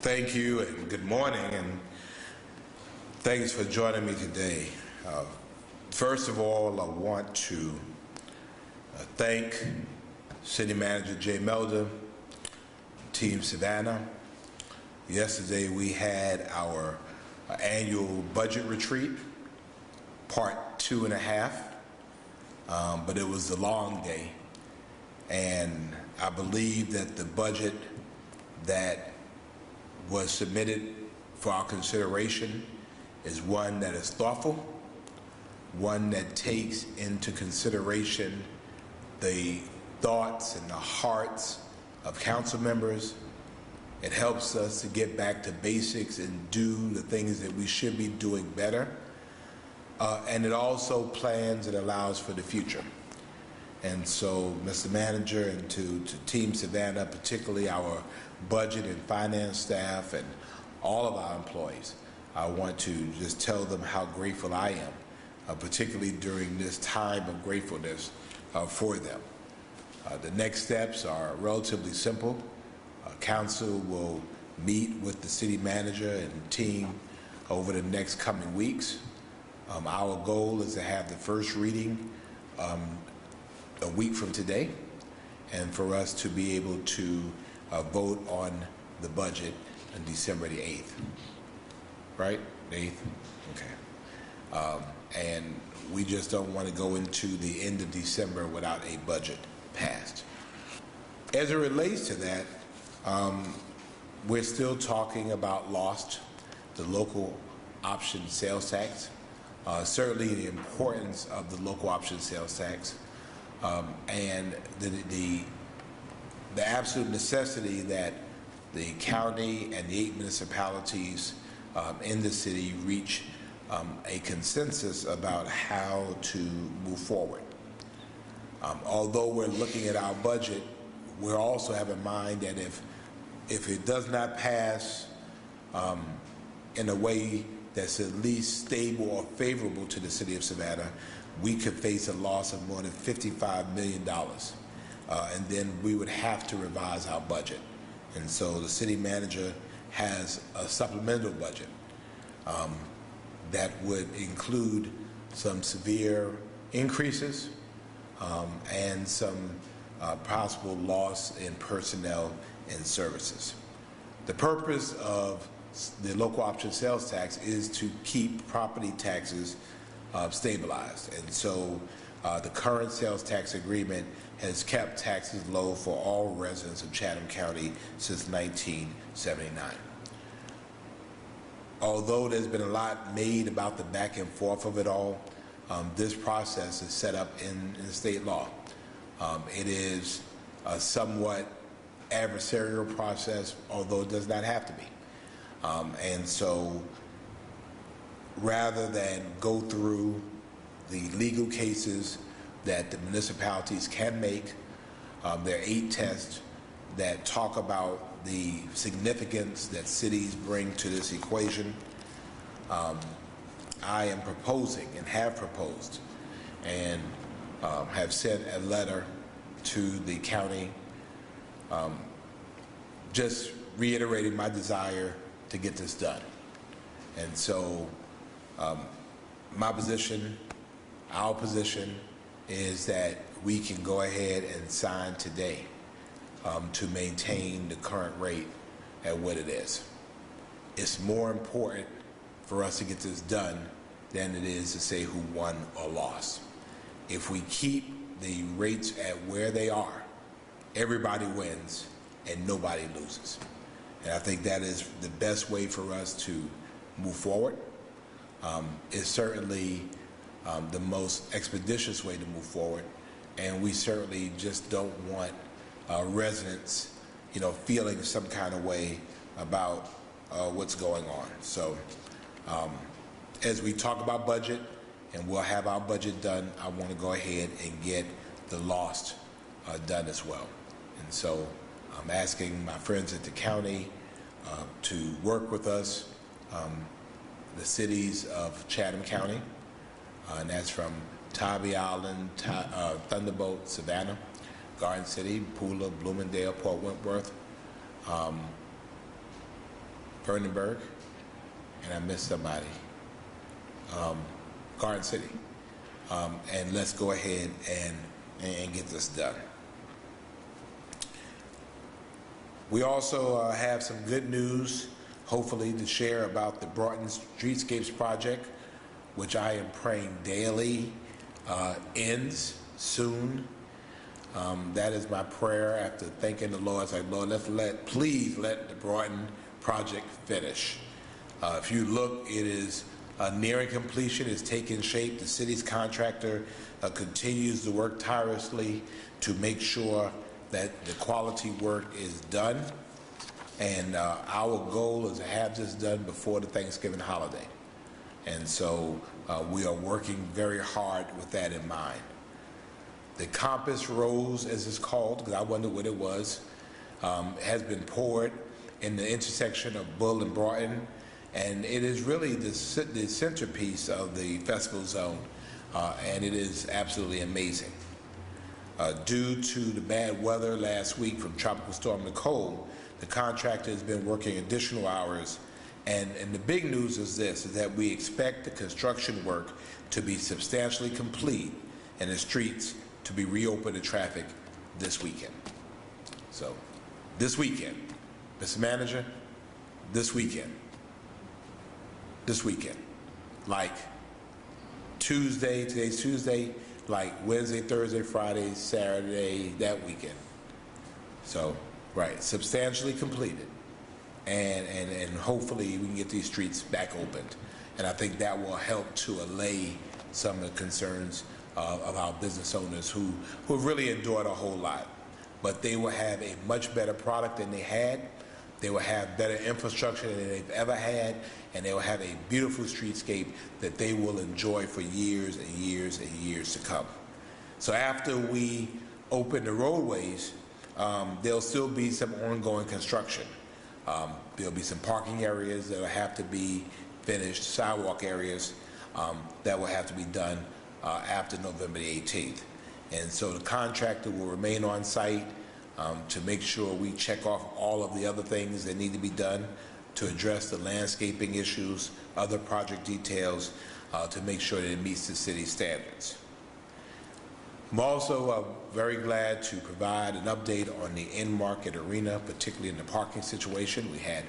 Thank you and good morning, and thanks for joining me today. First of all, I want to thank City Manager Jay Melder, Team Savannah. Yesterday we had our annual budget retreat, part 2.5, but it was a long day, and I believe that the budget that was submitted for our consideration is one that is thoughtful, one that takes into consideration the thoughts and the hearts of council members. It helps us to get back to basics and do the things that we should be doing better. And it also plans and allows for the future. And so, Mr. Manager, and to Team Savannah, particularly our budget and finance staff and all of our employees, I want to just tell them how grateful I am, particularly during this time of gratefulness for them. The next steps are relatively simple. Council will meet with the city manager and team over the next coming weeks. Our goal is to have the first reading a week from today, and for us to be able to vote on the budget on December the 8th. Right? The 8th? Okay. And we just don't want to go into the end of December without a budget passed. As it relates to that, we're still talking about LOST, the local option sales tax. Certainly the importance of the local option sales tax, and the absolute necessity that the county and the 8 municipalities in the city reach a consensus about how to move forward. Although we're looking at our budget, we're also have in mind that if it does not pass in a way that's at least stable or favorable to the city of Savannah, we could face a loss of more than $55 million. And then we would have to revise our budget. And so the city manager has a supplemental budget that would include some severe increases and some possible loss in personnel and services. The purpose of the local option sales tax is to keep property taxes stabilized. And so the current sales tax agreement has kept taxes low for all residents of Chatham County since 1979. Although there's been a lot made about the back and forth of it all, this process is set up in state law. It is a somewhat adversarial process, although it does not have to be. And so rather than go through the legal cases that the municipalities can make, there are 8 tests that talk about the significance that cities bring to this equation. I am proposing and have proposed and have sent a letter to the county just reiterating my desire to get this done. And so my position, our position, is that we can go ahead and sign today to maintain the current rate at what it is. It's more important for us to get this done than it is to say who won or lost. If we keep the rates at where they are, everybody wins and nobody loses. And I think that is the best way for us to move forward. It's certainly the most expeditious way to move forward, and we certainly just don't want residents, feeling some kind of way about what's going on. So as we talk about budget, and we'll have our budget done, I want to go ahead and get the LOST done as well. And so I'm asking my friends at the county to work with us, the cities of Chatham County, and that's from Tybee Island, Thunderbolt, Savannah, Garden City, Pooler, Bloomingdale, Port Wentworth, Vernon, and I missed somebody, Garden City. And let's go ahead and get this done. We also have some good news, hopefully, to share about the Broughton Streetscapes project, which I am praying daily ends soon. That is my prayer after thanking the Lord. It's like, Lord, please let the Broughton project finish. If you look, it is nearing completion. It's taking shape. The city's contractor continues to work tirelessly to make sure that the quality work is done. And our goal is to have this done before the Thanksgiving holiday. And so we are working very hard with that in mind. The Compass Rose, as it's called, because I wondered what it was, has been poured in the intersection of Bull and Broughton, and it is really the centerpiece of the festival zone, and it is absolutely amazing. Due to the bad weather last week from Tropical Storm Nicole, the contractor has been working additional hours, and the big news is this, is that we expect the construction work to be substantially complete and the streets to be reopened to traffic this weekend. So, this weekend, Mr. Manager, this weekend, like Tuesday, today's Tuesday, like Wednesday, Thursday, Friday, Saturday, that weekend. So, right, substantially completed. And hopefully we can get these streets back opened. And I think that will help to allay some of the concerns of our business owners who really endured a whole lot. But they will have a much better product than they had. They will have better infrastructure than they've ever had, and they will have a beautiful streetscape that they will enjoy for years and years and years to come. So after we open the roadways, there'll still be some ongoing construction. There'll be some parking areas that will have to be finished, sidewalk areas that will have to be done after November the 18th. And so the contractor will remain on site to make sure we check off all of the other things that need to be done to address the landscaping issues, other project details, to make sure that it meets the city standards. I'm also very glad to provide an update on the in-market arena, particularly in the parking situation. We had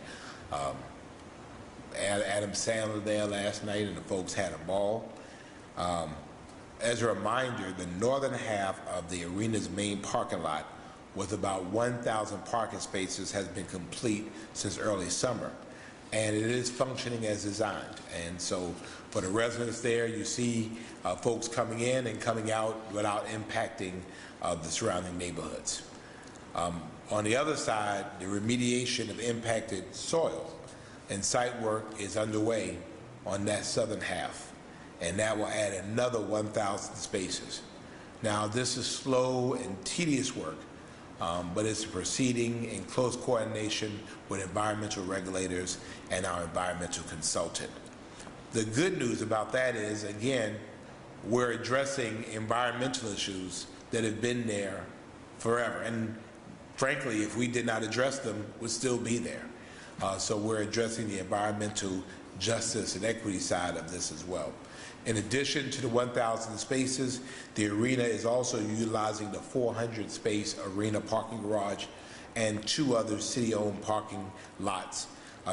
Adam Sandler there last night, and the folks had a ball. As a reminder, the northern half of the arena's main parking lot with about 1,000 parking spaces has been complete since early summer, and it is functioning as designed. And so for the residents there, you see folks coming in and coming out without impacting the surrounding neighborhoods. On the other side, the remediation of impacted soil and site work is underway on that southern half, and that will add another 1,000 spaces. Now, this is slow and tedious work, but it's proceeding in close coordination with environmental regulators and our environmental consultant. The good news about that is, again, we're addressing environmental issues that have been there forever. And frankly, if we did not address them, would still be there. So we're addressing the environmental justice and equity side of this as well. In addition to the 1,000 spaces, the arena is also utilizing the 400-space arena parking garage and 2 other city-owned parking lots,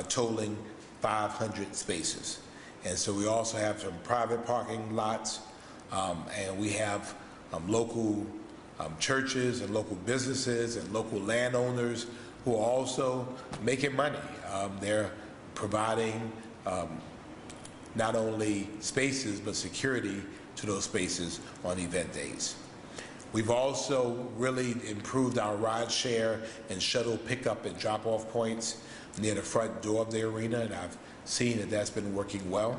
totaling 500 spaces. And so we also have some private parking lots, and we have local churches and local businesses and local landowners who are also making money. They're providing not only spaces, but security to those spaces on event days. We've also really improved our ride share and shuttle pickup and drop-off points near the front door of the arena, and I've seen that that's been working well.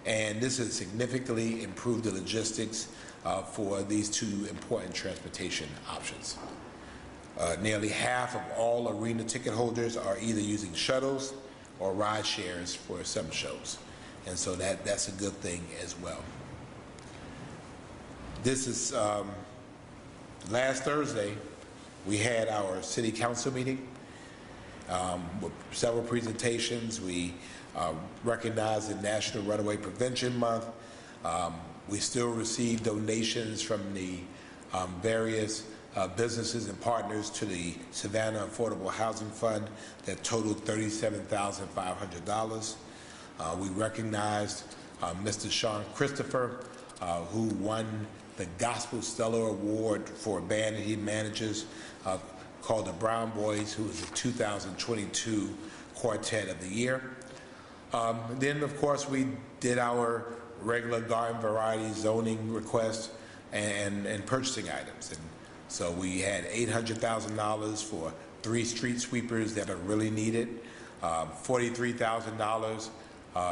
And this has significantly improved the logistics for these 2 important transportation options. Nearly half of all arena ticket holders are either using shuttles or ride shares for some shows. And so that's a good thing as well. This is last Thursday, we had our city council meeting, with several presentations. We recognize the National Runaway Prevention Month. We still receive donations from the various businesses and partners to the Savannah Affordable Housing Fund that totaled $37,500. We recognized Mr. Sean Christopher, who won the Gospel Stellar Award for a band that he manages called the Brown Boys, who is the 2022 Quartet of the Year. Then, of course, we did our regular garden variety zoning requests and purchasing items. And so we had $800,000 for 3 street sweepers that are really needed, $43,000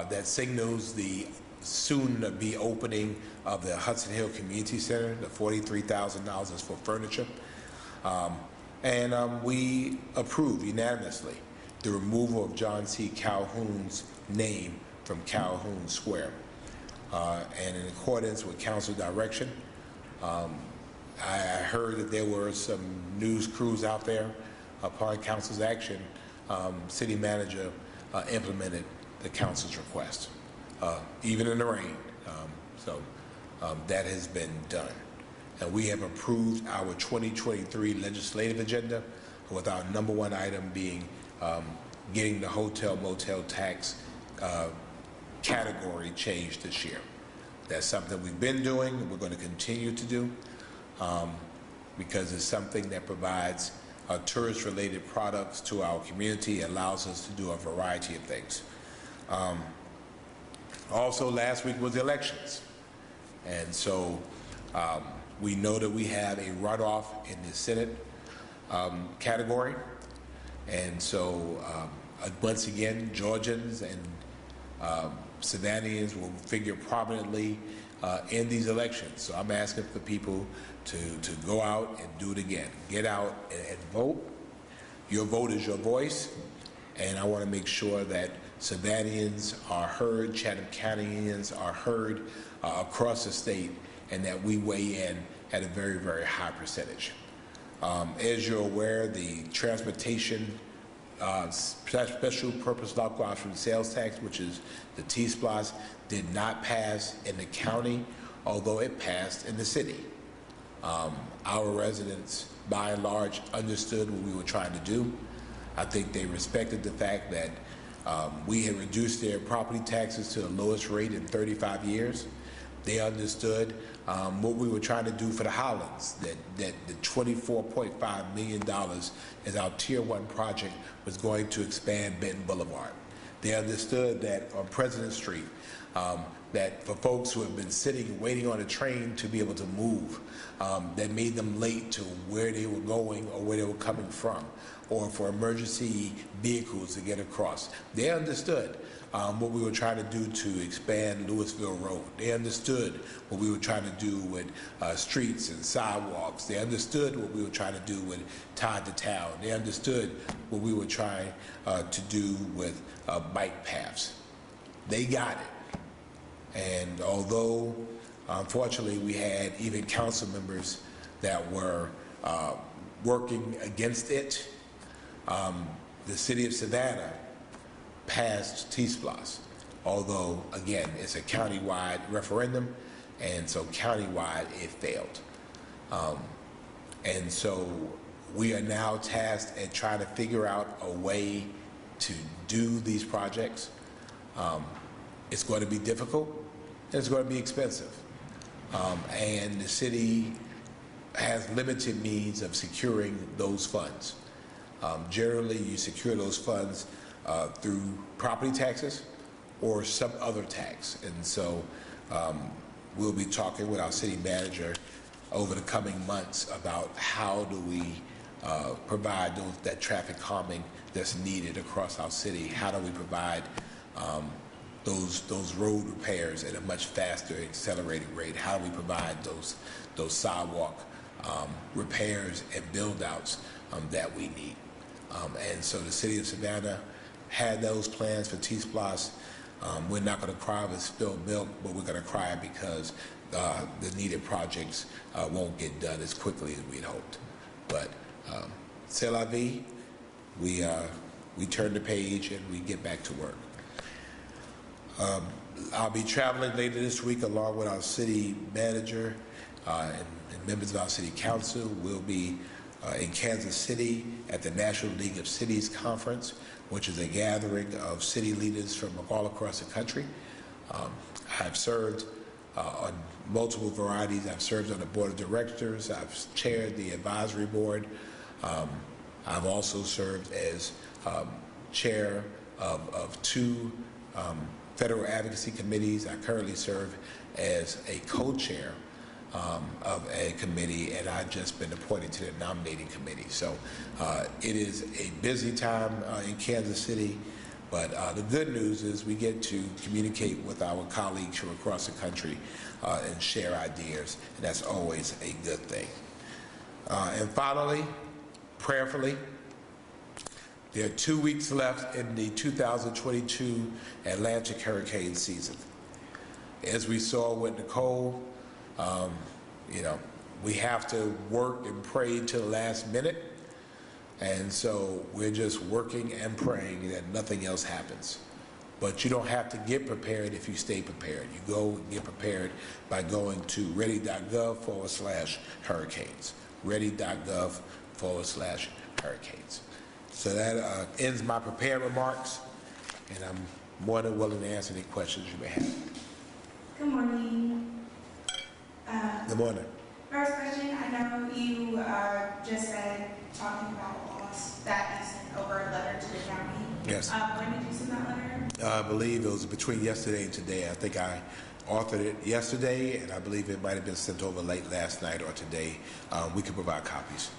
that signals the soon-to-be opening of the Hudson Hill Community Center. The $43,000 is for furniture. We approved unanimously the removal of John C. Calhoun's name from Calhoun Square. And in accordance with council direction, I heard that there were some news crews out there. Upon council's action, city manager implemented the council's request, even in the rain. That has been done. And we have approved our 2023 legislative agenda, with our #1 item being getting the hotel motel tax category changed this year. That's something we've been doing and we're going to continue to do because it's something that provides tourist-related products to our community, allows us to do a variety of things. Also, last week was elections. And so we know that we have a runoff in the Senate category. And so once again, Georgians and Savannahans will figure prominently in these elections. So I'm asking for people to go out and do it again. Get out and vote. Your vote is your voice. And I want to make sure that Savannahans are heard, Chatham Countyans are heard across the state, and that we weigh in at a very, very high percentage. As you're aware, the transportation special purpose local option sales tax, which is the T-SPLOST, did not pass in the county, although it passed in the city. Our residents, by and large, understood what we were trying to do. I think they respected the fact that we had reduced their property taxes to the lowest rate in 35 years. They understood what we were trying to do for the Highlands, that the $24.5 million as our Tier 1 project was going to expand Benton Boulevard. They understood that on President Street, that for folks who have been sitting waiting on a train to be able to move, that made them late to where they were going or where they were coming from, or for emergency vehicles to get across. They understood what we were trying to do to expand Louisville Road. They understood what we were trying to do with streets and sidewalks. They understood what we were trying to do with Tide to Town. They understood what we were trying to do with bike paths. They got it. And although, unfortunately, we had even council members that were working against it, the city of Savannah passed T-SPLOST, although, again, it's a countywide referendum, and so countywide it failed. And so we are now tasked at trying to figure out a way to do these projects. It's going to be difficult, and it's going to be expensive. And the city has limited means of securing those funds. Generally, you secure those funds through property taxes or some other tax. And so we'll be talking with our city manager over the coming months about how do we provide that traffic calming that's needed across our city. How do we provide those road repairs at a much faster accelerated rate? How do we provide those sidewalk repairs and build outs that we need? And so the city of Savannah had those plans for T-SPLOST. We're not going to cry over spilled milk, but we're going to cry because the needed projects won't get done as quickly as we'd hoped. But c'est la vie. We we turn the page and we get back to work. I'll be traveling later this week along with our city manager and members of our city council. We'll be in Kansas City at the National League of Cities Conference, which is a gathering of city leaders from all across the country. I've served on multiple varieties. I've served on the board of directors. I've chaired the advisory board. I've also served as chair of two federal advocacy committees. I currently serve as a co-chair of a committee, and I've just been appointed to the nominating committee. So it is a busy time in Kansas City, but the good news is we get to communicate with our colleagues from across the country and share ideas, and that's always a good thing. And finally, prayerfully, there are 2 weeks left in the 2022 Atlantic hurricane season. As we saw with Nicole, we have to work and pray till the last minute, and so we're just working and praying that nothing else happens. But you don't have to get prepared if you stay prepared. You go and get prepared by going to ready.gov/hurricanes. ready.gov/hurricanes. So that ends my prepared remarks, and I'm more than willing to answer any questions you may have. Good morning. Good morning. First question, I know you just said, talking about loss, that you sent over a letter to the county. Yes. When did you send that letter? I believe it was between yesterday and today. I think I authored it yesterday, and I believe it might have been sent over late last night or today. We can provide copies.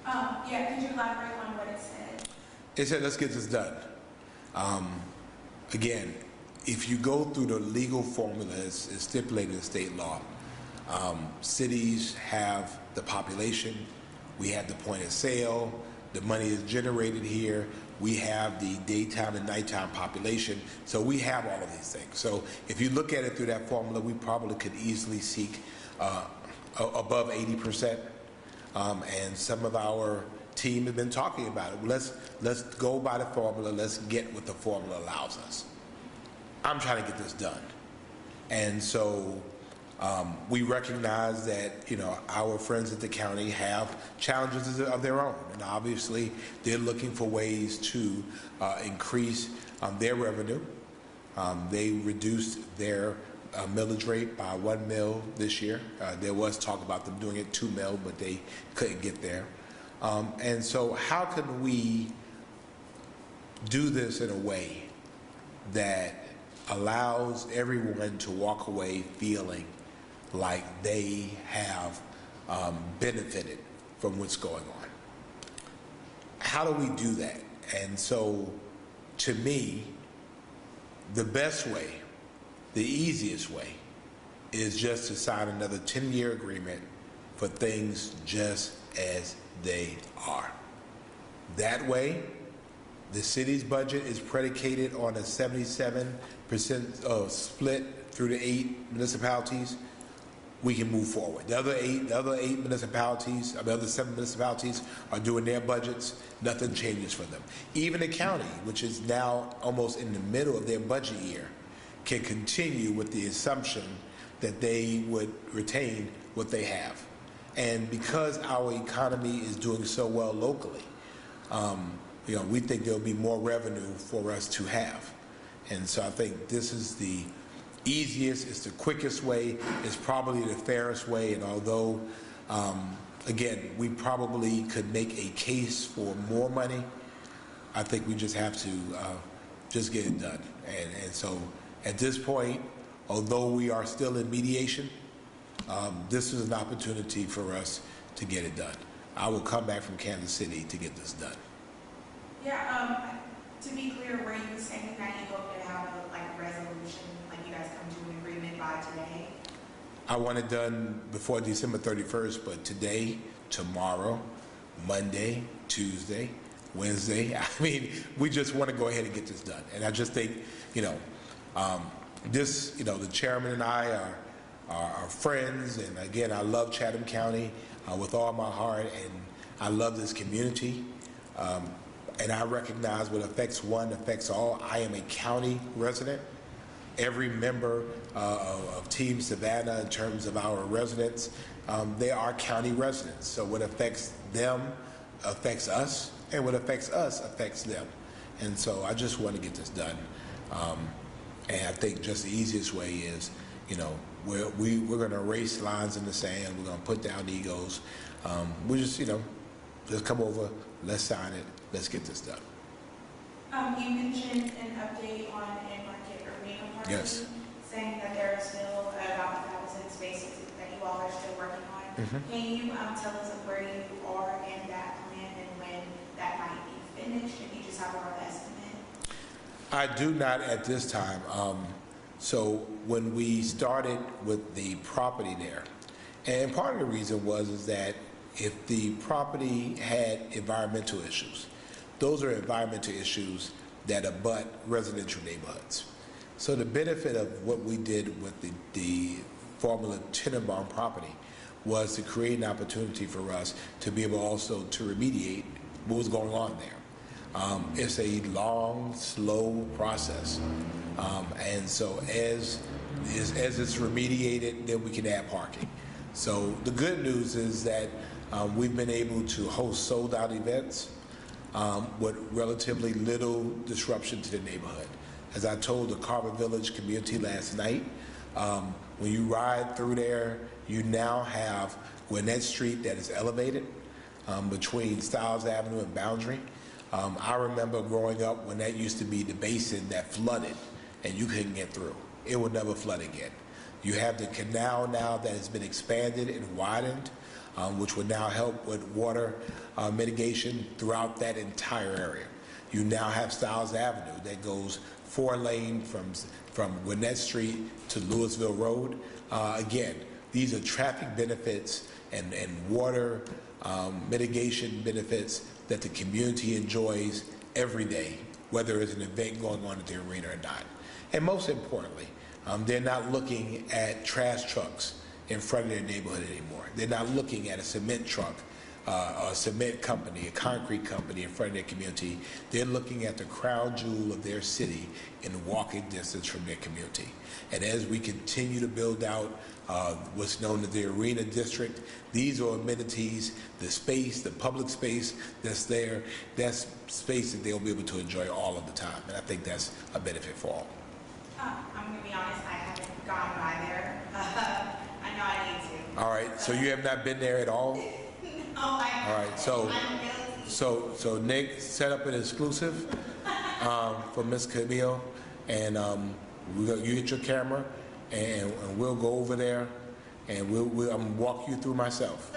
Yeah, could you elaborate on what it said? It said, let's get this done. Again, if you go through the legal formula as stipulated in state law, cities have the population, we have the point of sale, the money is generated here, we have the daytime and nighttime population, so we have all of these things. So if you look at it through that formula, we probably could easily seek above 80%, and some of our team have been talking about it. Let's go by the formula, let's get what the formula allows us. I'm trying to get this done. And so we recognize that, our friends at the county have challenges of their own. And obviously, they're looking for ways to increase their revenue. They reduced their millage rate by 1 mil this year. There was talk about them doing it 2 mil, but they couldn't get there. And so how can we do this in a way that allows everyone to walk away feeling like they have benefited from what's going on? How do we do that? And so, to me, the best way, the easiest way, is just to sign another 10-year agreement for things just as they are. That way, the city's budget is predicated on a 77% split through the 8 municipalities. We can move forward. The other 7 municipalities are doing their budgets. Nothing changes for them. Even the county, which is now almost in the middle of their budget year, can continue with the assumption that they would retain what they have. And because our economy is doing so well locally, we think there'll be more revenue for us to have. And so I think this is the easiest, it's the quickest way, it's probably the fairest way. And although, again, we probably could make a case for more money, I think we just have to just get it done. And so at this point, although we are still in mediation, this is an opportunity for us to get it done. I will come back from Kansas City to get this done. Yeah, to be clear, were you saying that you hope to have a resolution, like you guys come to an agreement by today? I want it done before December 31st, but today, tomorrow, Monday, Tuesday, Wednesday, we just want to go ahead and get this done. And I just think, the chairman and I are friends, and again, I love Chatham County with all my heart, and I love this community. and I recognize what affects one affects all. I am a county resident. Every member of Team Savannah, in terms of our residents, they are county residents. So what affects them affects us, and what affects us affects them. And so I just want to get this done. And I think just the easiest way is, you know, we're going to erase lines in the sand. We're going to put down egos. We just, you know, just come over, let's sign it, let's get this done. You mentioned an update on in-market arena parking, Yes. saying that there are still about 1,000 spaces that you all are still working on. Can you tell us where you are in that plan and when that might be finished, if you just have a rough estimate? I do not at this time. So when we started with the property there, and part of the reason is that if the property had environmental issues, those are environmental issues that abut residential neighborhoods. So the benefit of what we did with the former Tenenbaum property was to create an opportunity for us to be able also to remediate what was going on there. It's a long, slow process, and so as it's remediated, then we can add parking. So the good news is that we've been able to host sold-out events with relatively little disruption to the neighborhood. As I told the Carver Village community last night, when you ride through there, you now have Gwinnett Street that is elevated between Stiles Avenue and Boundary. I remember growing up when that used to be the basin that flooded and you couldn't get through. It would never flood again. You have the canal now that has been expanded and widened, which would now help with water mitigation throughout that entire area. You now have Stiles Avenue that goes 4-lane from Gwinnett Street to Louisville Road. Again, these are traffic benefits and water mitigation benefits that the community enjoys every day, whether it's an event going on at the arena or not. And most importantly, they're not looking at trash trucks in front of their neighborhood anymore. They're not looking at a cement truck, a cement company, a concrete company in front of their community. They're looking at the crown jewel of their city in walking distance from their community. And as we continue to build out what's known as the Arena District, these are amenities, the space, the public space that's there, that's space that they'll be able to enjoy all of the time. And I think that's a benefit for all. I'm going to be honest, I haven't gone by there. I know I need to. All right, so you have not been there at all? No, I haven't. All right, so Nick set up an exclusive for Ms. Camille, and you get your camera, and we'll go over there, and we'll walk you through myself.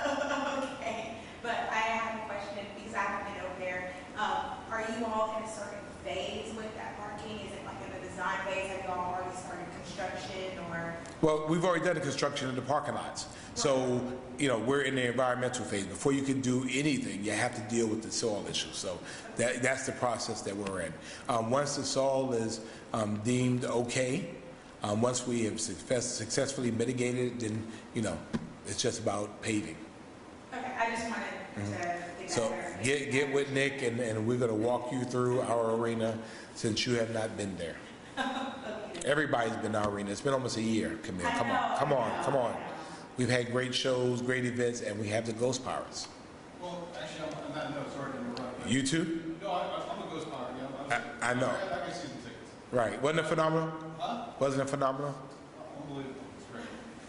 Okay, but I have a question because I haven't been over there. Are you all in a certain phase with that parking? Is it like in the design phase? Have you all already started construction, or? Well, we've already done the construction of the parking lots. So, you know, we're in the environmental phase. Before you can do anything, you have to deal with the soil issue. So that's the process that we're in. Once the soil is deemed okay, once we have successfully mitigated it, then, you know, it's just about paving. Okay, I just wanted to get So that get with Nick, and we're going to walk you through our arena since you have not been there. Everybody's been in our arena. It's been almost a year, Camille. Come on. We've had great shows, great events, and we have the Ghost Pirates. Well, actually, I'm not, no, sorry to interrupt. You too? No, I'm a Ghost Pirate, yeah. I know. I got season tickets. Right. Wasn't it phenomenal? Huh? Wasn't it phenomenal? Unbelievable. It's great.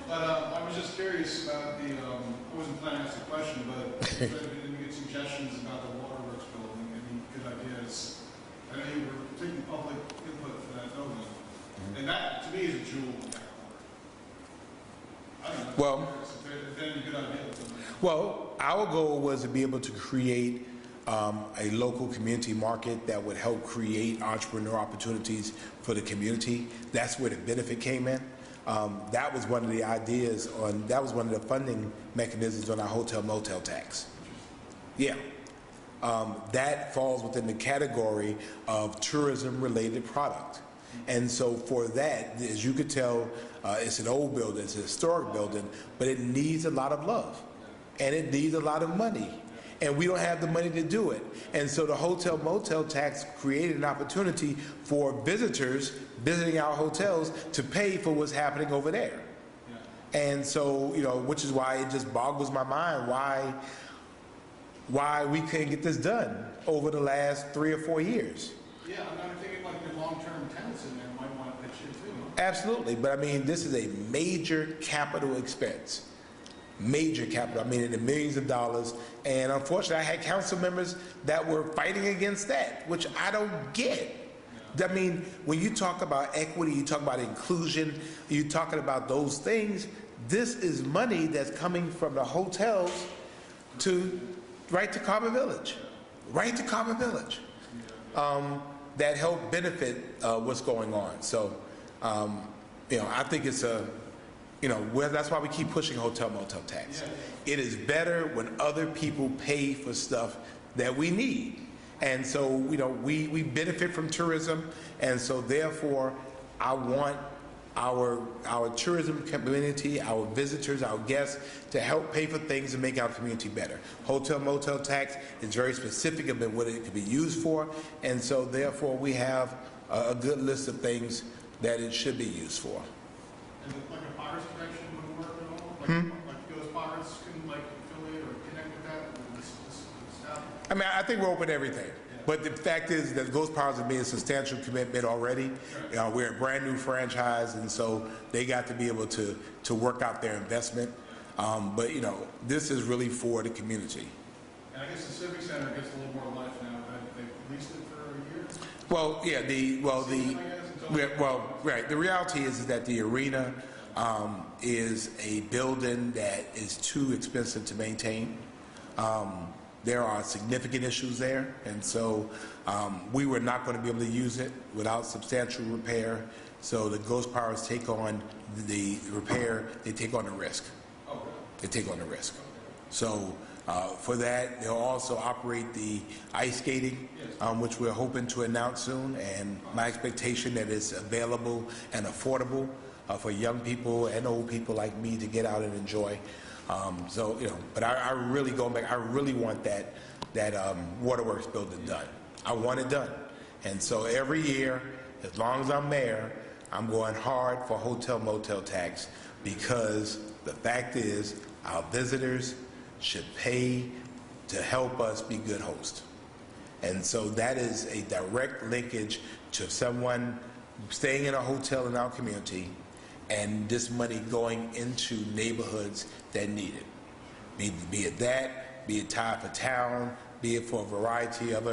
But I was just curious about the, I wasn't planning to ask a question, but did you get suggestions about the waterworks building? Any good ideas? I know you were taking public input for that building. And that, to me, is a jewel in that corner. I don't know. Well, Is there any good ideas? Well, our goal was to be able to create a local community market that would help create entrepreneur opportunities for the community. That's where the benefit came in. That was one of the ideas that was one of the funding mechanisms on our hotel motel tax. Yeah. That falls within the category of tourism related product. And so for that, as you could tell, it's an old building, it's a historic building, but it needs a lot of love and it needs a lot of money. and we don't have the money to do it. And so the hotel motel tax created an opportunity for visitors visiting our hotels to pay for what's happening over there. And so, you know, which is why it just boggles my mind why we couldn't get this done over the last 3 or 4 years. Yeah, I'm thinking like the long-term tenants in there might want to pitch in too. Absolutely, but I mean, this is a major capital expense. Major capital, I mean, in the millions of dollars. And unfortunately, I had council members that were fighting against that, which I don't get. I mean, when you talk about equity, you talk about inclusion, you're talking about those things, this is money that's coming from the hotels to right to Carver Village. Right to Carver Village. That help benefit what's going on. So, you know, I think it's a, you know, that's why we keep pushing hotel motel tax. It is better when other people pay for stuff that we need. And so, you know, we benefit from tourism, and so therefore I want our tourism community, our visitors, our guests to help pay for things and make our community better. Hotel motel tax is very specific about what it can be used for, and so therefore we have a good list of things that it should be used for. And like a pirates connection would work at all? Like those pirates can like affiliate or connect with that with this staff? I mean, I think we're open to everything. But the fact is that Ghost Powers have made a substantial commitment already. We're a brand new franchise, and so they got to be able to work out their investment. But, you know, this is really for the community. And I guess the Civic Center gets a little more life now. They've leased it for a year? Well, yeah, right. The reality is that the arena is a building that is too expensive to maintain. There are significant issues there, and so we were not going to be able to use it without substantial repair. So the Ghost Powers take on the repair, they take on the risk. They take on the risk. So for that, they'll also operate the ice skating, which we're hoping to announce soon, and my expectation that it's available and affordable for young people and old people like me to get out and enjoy. So, you know, but I really, going back, I really want that Waterworks building done. I want it done. And so every year, as long as I'm mayor, I'm going hard for hotel motel tax, because the fact is our visitors should pay to help us be good hosts. And so that is a direct linkage to someone staying in a hotel in our community and this money going into neighborhoods that need it. Be it that, be it tied for town, be it for a variety of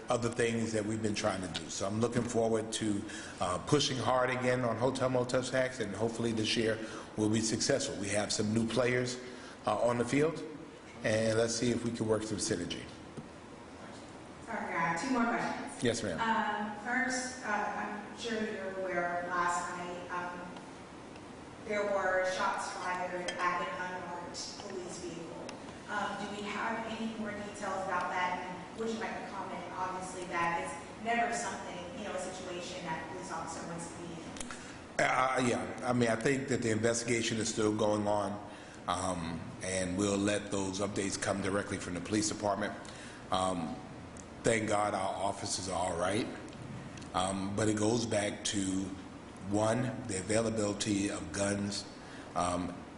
other things that we've been trying to do. So I'm looking forward to pushing hard again on hotel motel tax, and hopefully this year we'll be successful. We have some new players on the field, and let's see if we can work some synergy. Sorry, I have 2 more questions. Yes, ma'am. First, I'm sure you're aware of last night, there were shots fired at an unmarked police vehicle. Do we have any more details about that? And would you like to comment? Obviously, that is never something, you know, a situation that a police officer wants to be in. Yeah, I mean, I think that the investigation is still going on, and we'll let those updates come directly from the police department. Thank God our officers are all right, but it goes back to, one, the availability of guns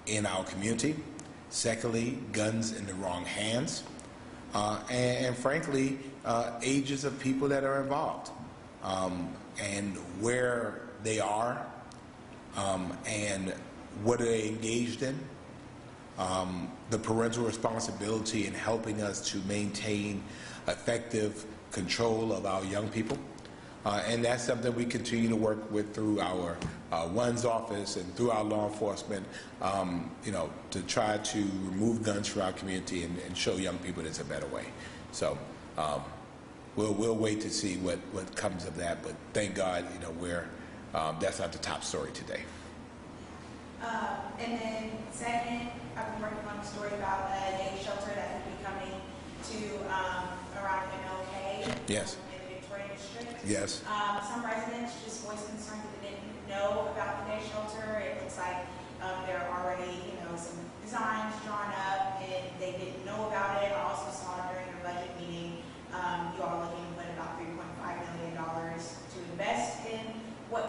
in our community. Secondly, guns in the wrong hands. And frankly, ages of people that are involved, and where they are, and what are they engaged in. The parental responsibility in helping us to maintain effective control of our young people. And that's something we continue to work with through our ONE's office and through our law enforcement, you know, to try to remove guns from our community and show young people there's a better way. So we'll wait to see what comes of that. But thank God, you know, that's not the top story today. And then second, I've been working on a story about a day shelter that will be coming to around MLK. Yes. Yes. Some residents just voiced concern that they didn't know about the day shelter. It looks like there are already, you know, some designs drawn up, and they didn't know about it. I also saw during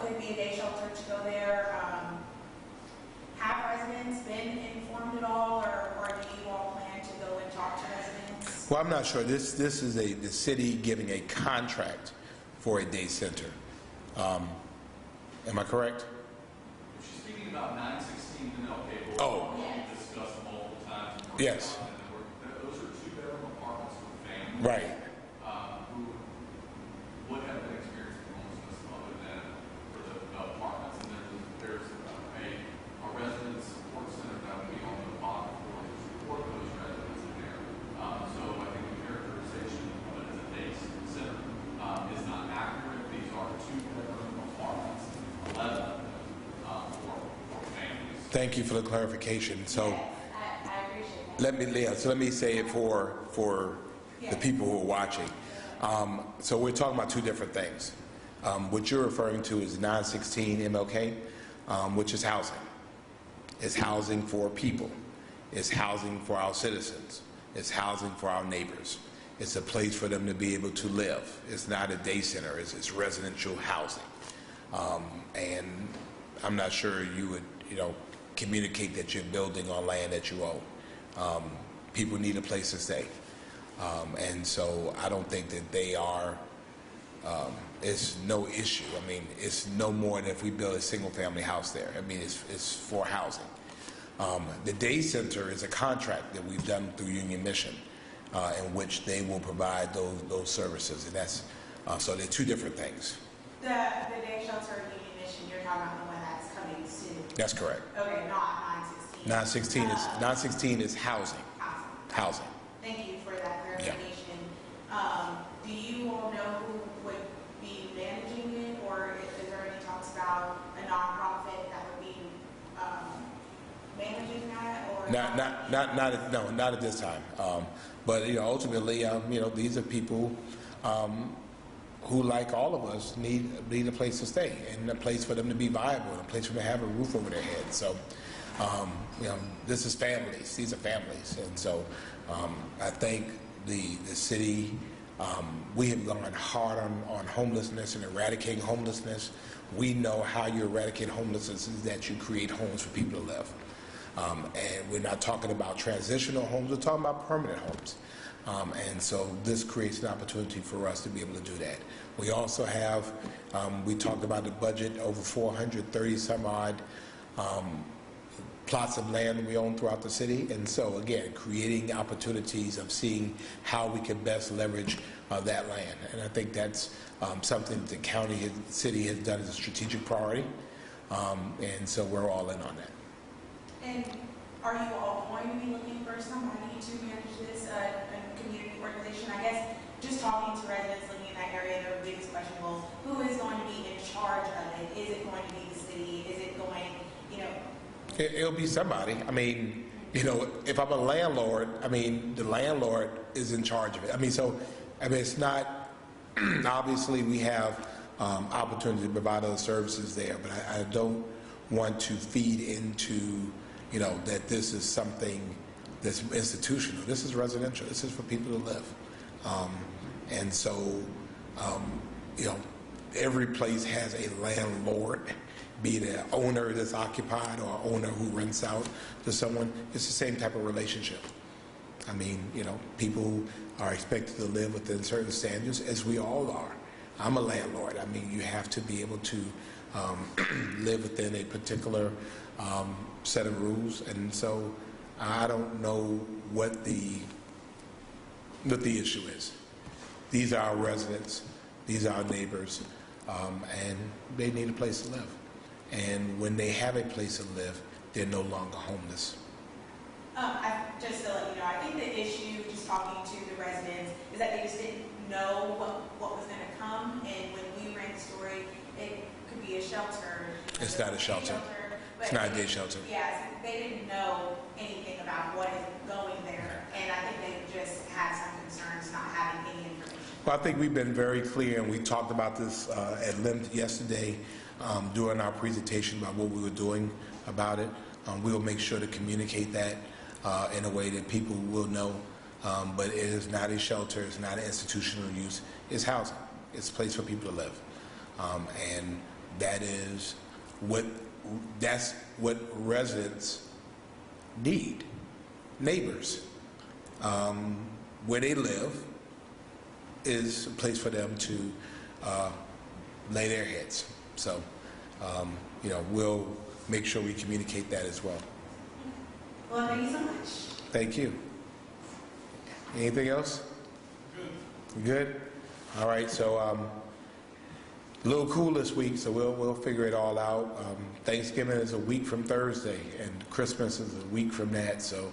could be a day shelter to go there. Have residents been informed at all, or do you all plan to go and talk to residents? Well, I'm not sure. This is the city giving a contract for a day center. Am I correct? She's speaking about 916 MLK. Oh. We discussed multiple times. Yes. Those are two-bedroom apartments for families. Right. Who would have been experiencing homelessness other than for the apartments. And there's a resident support center that would be on the bottom floor to support those residents in there. So I think the characterization of it as a day center is not accurate. These are two-bedroom apartments, 11 for families. Thank you for the clarification. So Yes, I appreciate that. let me say it for the people who are watching. So we're talking about two different things. What you're referring to is 916 MLK, which is housing. It's housing for people. It's housing for our citizens. It's housing for our neighbors. It's a place for them to be able to live. It's not a day center. It's residential housing. And I'm not sure you would, communicate that you're building on land that you own. People need a place to stay. And so I don't think that they are, it's no issue. I mean, it's no more than if we build a single family house there. I mean, it's for housing. The day center is a contract that we've done through Union Mission, in which they will provide those services. And that's, so they're two different things. The day shelter at Union Mission, you're talking about the one that's coming soon. That's correct. Okay, not 916. 916 is housing. Housing. Thank you for that clarification. Do you all know who would be managing it, or is there any talks about a nonprofit that would be managing that? Or Not at this time. But ultimately, these are people who, like all of us, need a place to stay and a place for them to be viable and a place for them to have a roof over their head. So, this is families. These are families, and so I think the city. We have gone hard on homelessness and eradicating homelessness. We know how you eradicate homelessness is that you create homes for people to live. And we're not talking about transitional homes, we're talking about permanent homes. And so this creates an opportunity for us to be able to do that. We also have, we talked about the budget, over 430 some odd plots of land we own throughout the city. And so again, creating opportunities of seeing how we can best leverage that land. And I think that's something that the county and city has done as a strategic priority. And so we're all in on that. And are you all going to be looking for somebody to manage this community organization? I guess just talking to residents living in that area, their biggest question, well, who is going to be in charge of it? Is it going to be the city? Is it going, It'll be somebody. I mean, if I'm a landlord, the landlord is in charge of it. It's not, obviously we have opportunity to provide other services there, but I don't want to feed into, that this is something that's institutional. This is residential. This is for people to live. And so, every place has a landlord, be it an owner that's occupied or an owner who rents out to someone. It's the same type of relationship. People are expected to live within certain standards, as we all are. I'm a landlord. You have to be able to live within a particular set of rules, and so I don't know what the issue is. These are our residents, these are our neighbors, and they need a place to live. And when they have a place to live, they're no longer homeless. Just to let you know, I think the issue, just talking to the residents, is that they just didn't know what was going to come. And when we ran the story, it could be a shelter. It's not a shelter. It's not a day shelter. Yes, they didn't know anything about what is going there. And I think they just had some concerns not having any information. Well, I think we've been very clear, and we talked about this at length yesterday during our presentation about what we were doing about it. We will make sure to communicate that in a way that people will know. But it is not a shelter, it's not an institutional use, it's housing. It's a place for people to live. And that's what residents need. Neighbors, where they live is a place for them to lay their heads. So, we'll make sure we communicate that as well. Well, thank you so much. Thank you. Anything else? Good. All right. So, a little cool this week, so we'll figure it all out. Thanksgiving is a week from Thursday, and Christmas is a week from that. So,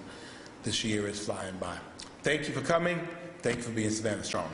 this year is flying by. Thank you for coming. Thank you for being Savannah Strong.